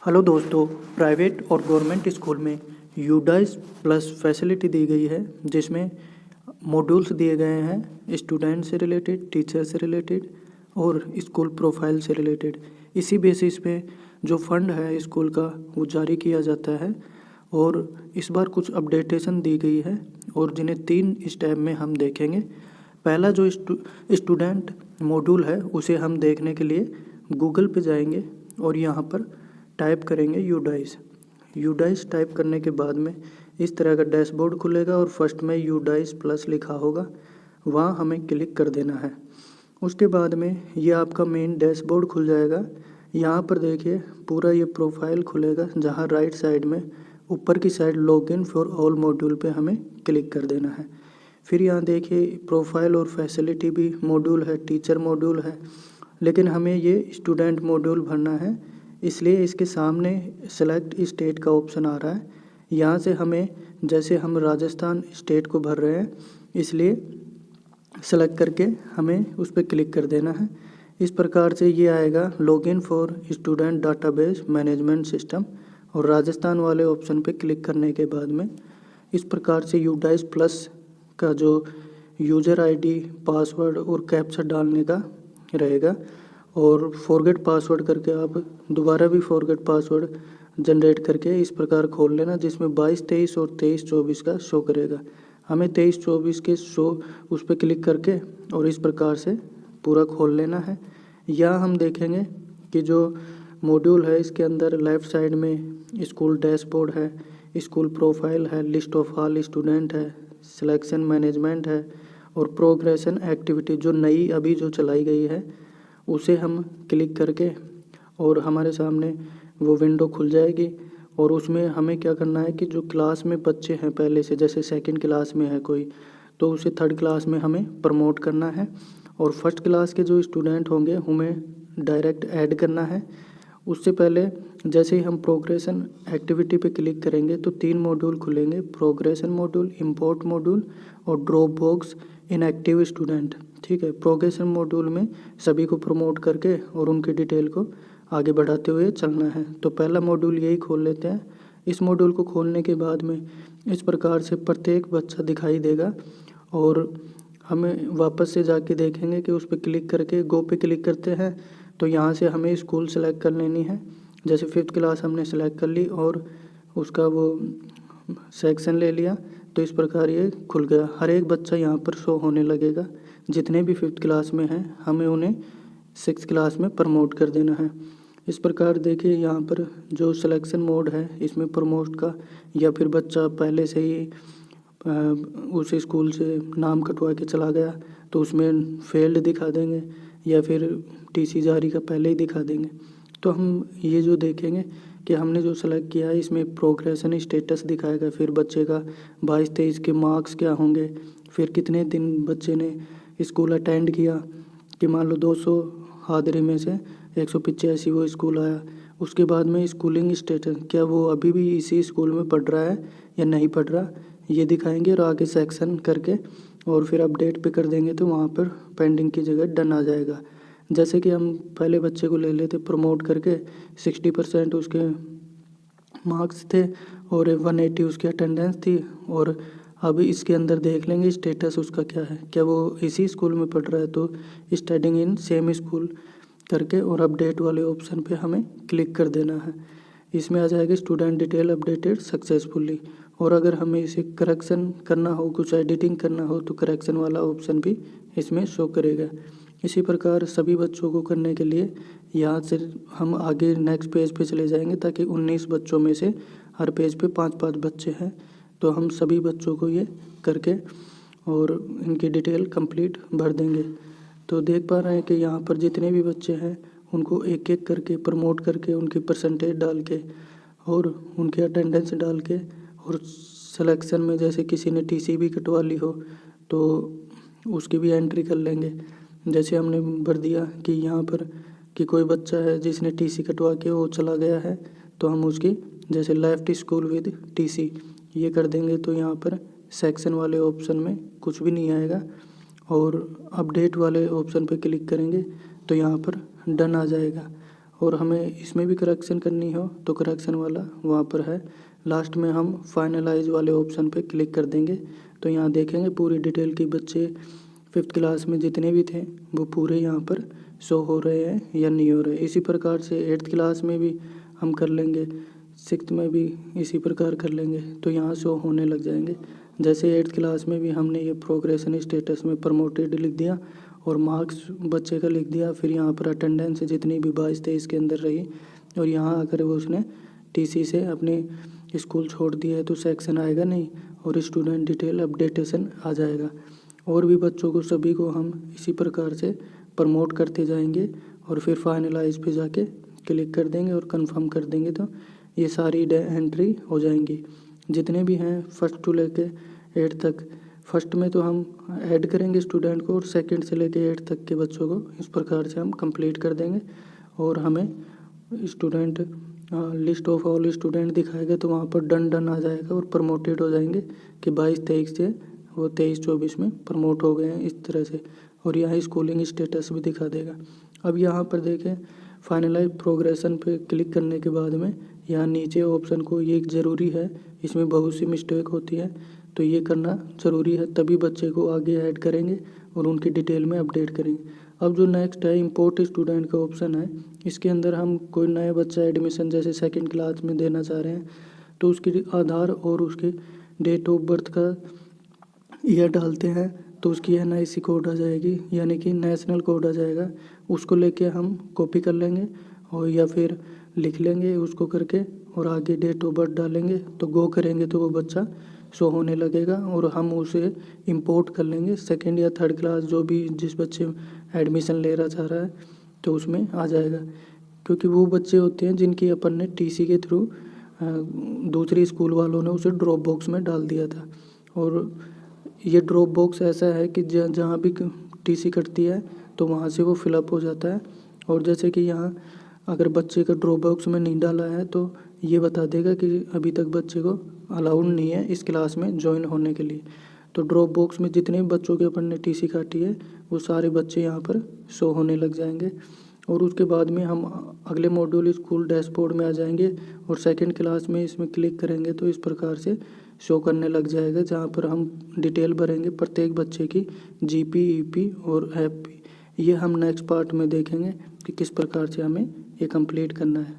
Hello दोस्तों, private और government school में यूडाइस प्लस फैसिलिटी दी गई है जिसमें मॉड्यूल्स दिए गए हैं स्टूडेंट से रिलेटेड, टीचर से रिलेटेड और स्कूल प्रोफाइल से रिलेटेड। इसी बेसिस पे जो फंड है स्कूल का वो जारी किया जाता है और इस बार कुछ अपडेटेशन दी गई है और जिन्हें 3 स्टेप में हम देखेंगे। पहला जो स्टूडेंट मॉड्यूल है उसे हम देखने के लिए गूगल पे जाएंगे और यहाँ पर टाइप करेंगे यूडाइस टाइप करने के बाद में इस तरह का डैशबोर्ड खुलेगा और फर्स्ट में यूडाइस प्लस लिखा होगा, वहाँ हमें क्लिक कर देना है। उसके बाद में ये आपका मेन डैशबोर्ड खुल जाएगा। यहाँ पर देखिए पूरा ये प्रोफाइल खुलेगा जहाँ राइट साइड में ऊपर की side login for all module पे हमें क्लिक कर देना है। फिर यहाँ देखिए प्रोफाइल और फैसिलिटी भी मॉड्यूल है, टीचर मॉड्यूल है, लेकिन हमें ये स्टूडेंट मॉड्यूल भरना है इसलिए इसके सामने सेलेक्ट स्टेट का ऑप्शन आ रहा है। यहाँ से हमें जैसे हम राजस्थान स्टेट को भर रहे हैं इसलिए सेलेक्ट करके हमें उस पर क्लिक कर देना है। इस प्रकार से ये आएगा login for student database management system और राजस्थान वाले ऑप्शन पे क्लिक करने के बाद में इस प्रकार से यूडाइस प्लस का जो यूज़र आईडी, पासवर्ड और कैप्चा डालने का रहेगा और फॉरगेट पासवर्ड करके आप दोबारा भी फॉरगेट पासवर्ड जनरेट करके इस प्रकार खोल लेना जिसमें 22-23 और 23-24 का शो करेगा। हमें 23-24 के शो उस पर क्लिक करके और इस प्रकार से पूरा खोल लेना है। यहाँ हम देखेंगे कि जो मॉड्यूल है इसके अंदर लेफ़्ट साइड में स्कूल डैशबोर्ड है, स्कूल प्रोफाइल है, लिस्ट ऑफ ऑल स्टूडेंट है, सिलेक्शन मैनेजमेंट है और प्रोग्रेशन एक्टिविटी जो नई अभी जो चलाई गई है उसे हम क्लिक करके और हमारे सामने वो विंडो खुल जाएगी और उसमें हमें क्या करना है कि जो क्लास में बच्चे हैं पहले से, जैसे सेकंड क्लास में है कोई तो उसे थर्ड क्लास में हमें प्रमोट करना है और फर्स्ट क्लास के जो स्टूडेंट होंगे उन्हें डायरेक्ट ऐड करना है। उससे पहले जैसे ही हम प्रोग्रेशन एक्टिविटी पे क्लिक करेंगे तो 3 मॉड्यूल खुलेंगे, प्रोग्रेशन मॉड्यूल, इंपोर्ट मॉड्यूल और ड्रॉप बॉक्स इनएक्टिव स्टूडेंट। ठीक है, प्रोग्रेशन मॉड्यूल में सभी को प्रमोट करके और उनके डिटेल को आगे बढ़ाते हुए चलना है। तो पहला मॉड्यूल यही खोल लेते हैं। इस मॉड्यूल को खोलने के बाद में इस प्रकार से प्रत्येक बच्चा दिखाई देगा और हमें वापस से जाके देखेंगे कि उस पर क्लिक करके गो पे क्लिक करते हैं तो यहाँ से हमें स्कूल सेलेक्ट कर लेनी है। जैसे 5th क्लास हमने सेलेक्ट कर ली और उसका वो सेक्शन ले लिया तो इस प्रकार ये खुल गया। हर एक बच्चा यहाँ पर शो होने लगेगा। जितने भी 5th क्लास में हैं हमें उन्हें 6th क्लास में प्रमोट कर देना है। इस प्रकार देखिए यहाँ पर जो सिलेक्शन मोड है इसमें प्रमोट का या फिर बच्चा पहले से ही उस स्कूल से नाम कटवा के चला गया तो उसमें फेल्ड दिखा देंगे या फिर टीसी जारी का पहले ही दिखा देंगे। तो हम ये जो देखेंगे कि हमने जो सेलेक्ट किया है इसमें प्रोग्रेशन स्टेटस दिखाएगा, फिर बच्चे का 22-23 के मार्क्स क्या होंगे, फिर कितने दिन बच्चे ने स्कूल अटेंड किया कि मान लो 200 हाजिरी में से 185 वो स्कूल आया। उसके बाद में स्कूलिंग स्टेटस, क्या वो अभी भी इसी स्कूल में पढ़ रहा है या नहीं पढ़ रहा, ये दिखाएंगे और आगे सेक्शन करके और फिर अपडेट पे कर देंगे तो वहाँ पर पेंडिंग की जगह डन आ जाएगा। जैसे कि हम पहले बच्चे को ले लेते प्रमोट करके 60% उसके मार्क्स थे और 180 उसकी अटेंडेंस थी और अब इसके अंदर देख लेंगे स्टेटस उसका क्या है, क्या वो इसी स्कूल में पढ़ रहा है तो स्टडिंग इन सेम स्कूल करके और अपडेट वाले ऑप्शन पे हमें क्लिक कर देना है। इसमें आ जाएगा स्टूडेंट डिटेल अपडेटेड सक्सेसफुली और अगर हमें इसे करेक्शन करना हो, कुछ एडिटिंग करना हो तो करेक्शन वाला ऑप्शन भी इसमें शो करेगा। इसी प्रकार सभी बच्चों को करने के लिए यहाँ से हम आगे नेक्स्ट पेज पे चले जाएंगे ताकि 19 बच्चों में से हर पेज पे 5-5 बच्चे हैं तो हम सभी बच्चों को ये करके और इनकी डिटेल कंप्लीट भर देंगे। तो देख पा रहे हैं कि यहाँ पर जितने भी बच्चे हैं उनको एक एक करके प्रमोट करके उनकी परसेंटेज डाल के और उनकी अटेंडेंस डाल के और सिलेक्शन में जैसे किसी ने टीसी भी कटवा ली हो तो उसकी भी एंट्री कर लेंगे। जैसे हमने भर दिया कि यहाँ पर कि कोई बच्चा है जिसने टीसी कटवा के वो चला गया है तो हम उसकी जैसे लेफ्ट स्कूल विद टीसी ये कर देंगे तो यहाँ पर सेक्शन वाले ऑप्शन में कुछ भी नहीं आएगा और अपडेट वाले ऑप्शन पर क्लिक करेंगे तो यहाँ पर डन आ जाएगा और हमें इसमें भी करेक्शन करनी हो तो करेक्शन वाला वहाँ पर है। लास्ट में हम फाइनलाइज वाले ऑप्शन पे क्लिक कर देंगे तो यहाँ देखेंगे पूरी डिटेल की बच्चे 5th क्लास में जितने भी थे वो पूरे यहाँ पर शो हो रहे हैं या नहीं हो रहे। इसी प्रकार से 8th क्लास में भी हम कर लेंगे, 6th में भी इसी प्रकार कर लेंगे तो यहाँ शो होने लग जाएंगे। जैसे 8th क्लास में भी हमने ये प्रोग्रेशन स्टेटस में प्रमोटेड लिख दिया और मार्क्स बच्चे का लिख दिया, फिर यहाँ पर अटेंडेंस जितनी भी 22-23 के अंदर रही और यहाँ अगर वो उसने टीसी से अपने स्कूल छोड़ दिया है तो सेक्शन आएगा नहीं और स्टूडेंट डिटेल अपडेटेशन आ जाएगा। और भी बच्चों को सभी को हम इसी प्रकार से प्रमोट करते जाएंगे और फिर फाइनलाइज पे जाके क्लिक कर देंगे और कंफर्म कर देंगे तो ये सारी एंट्री हो जाएंगी जितने भी हैं 1st टू लेके 8th तक। फर्स्ट में तो हम ऐड करेंगे स्टूडेंट को और 2nd से लेके 8th तक के बच्चों को इस प्रकार से हम कंप्लीट कर देंगे और हमें student list of all student दिखाएगा तो वहाँ पर डन आ जाएगा और प्रमोटेड हो जाएंगे कि 22-23 से वो 23-24 में प्रमोट हो गए हैं इस तरह से। और यहाँ स्कूलिंग स्टेटस भी दिखा देगा। अब यहाँ पर देखें फाइनलाइज प्रोग्रेशन पे क्लिक करने के बाद में यहाँ नीचे ऑप्शन को ये ज़रूरी है, इसमें बहुत सी मिस्टेक होती है तो ये करना ज़रूरी है, तभी बच्चे को आगे ऐड करेंगे और उनकी डिटेल में अपडेट करेंगे। अब जो नेक्स्ट है इंपोर्ट स्टूडेंट का ऑप्शन है, इसके अंदर हम कोई नया बच्चा एडमिशन जैसे 2nd क्लास में देना चाह रहे हैं तो उसकी आधार और उसके डेट ऑफ बर्थ का ईयर डालते हैं तो उसकी NIC कोड आ जाएगी यानी कि नेशनल कोड आ जाएगा। उसको लेके हम कॉपी कर लेंगे और या फिर लिख लेंगे उसको करके और आगे डेट ऑफ बर्थ डालेंगे तो गो करेंगे तो वो बच्चा शो होने लगेगा और हम उसे इंपोर्ट कर लेंगे 2nd या 3rd क्लास जो भी जिस बच्चे एडमिशन लेना चाह रहा है तो उसमें आ जाएगा। क्योंकि वो बच्चे होते हैं जिनकी अपन ने TC के थ्रू दूसरी स्कूल वालों ने उसे ड्रॉप बॉक्स में डाल दिया था और ये ड्रॉप बॉक्स ऐसा है कि जहाँ भी TC कटती है तो वहाँ से वो फिलअप हो जाता है। और जैसे कि यहाँ अगर बच्चे का ड्रॉप बॉक्स में नहीं डाला है तो ये बता देगा कि अभी तक बच्चे को अलाउड नहीं है इस क्लास में ज्वाइन होने के लिए। तो ड्रॉप बॉक्स में जितने भी बच्चों के अपन ने TC काटी है वो सारे बच्चे यहाँ पर शो होने लग जाएंगे। और उसके बाद में हम अगले मॉड्यूल स्कूल डैशबोर्ड में आ जाएंगे और 2nd क्लास में इसमें क्लिक करेंगे तो इस प्रकार से शो करने लग जाएगा जहाँ पर हम डिटेल भरेंगे प्रत्येक बच्चे की GP, EP और FP। ये हम नेक्स्ट पार्ट में देखेंगे कि किस प्रकार से हमें ये कंप्लीट करना है।